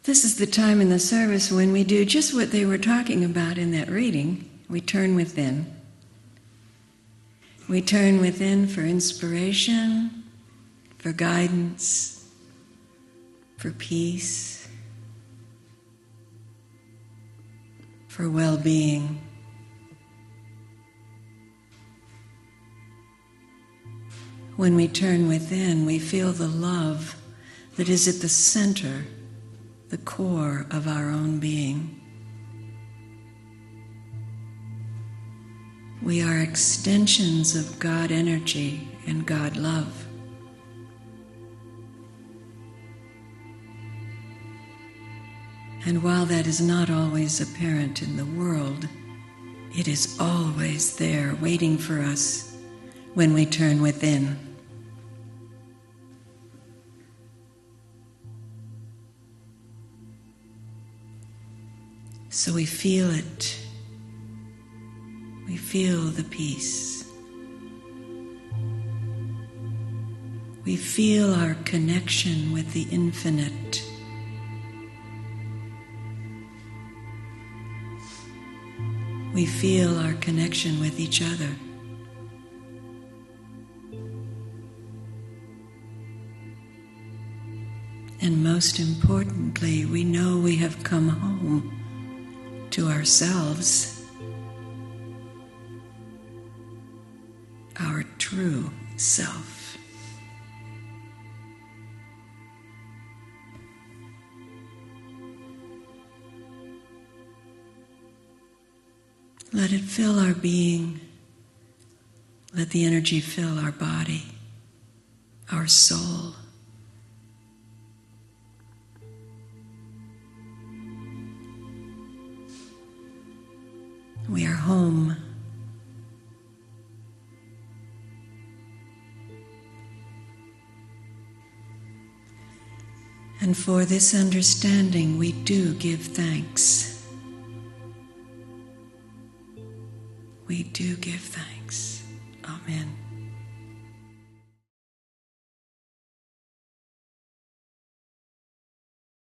This is the time in the service when we do just what they were talking about in that reading. We turn within. We turn within for inspiration, for guidance, for peace, for well-being. When we turn within, we feel the love that is at the center, the core of our own being. We are extensions of God energy and God love. And while that is not always apparent in the world, it is always there waiting for us when we turn within. So we feel it. We feel the peace. We feel our connection with the infinite. We feel our connection with each other. And most importantly, we know we have come home to ourselves, our true self. Let it fill our being. Let the energy fill our body, our soul. We are home. And for this understanding, we do give thanks. We do give thanks. Amen.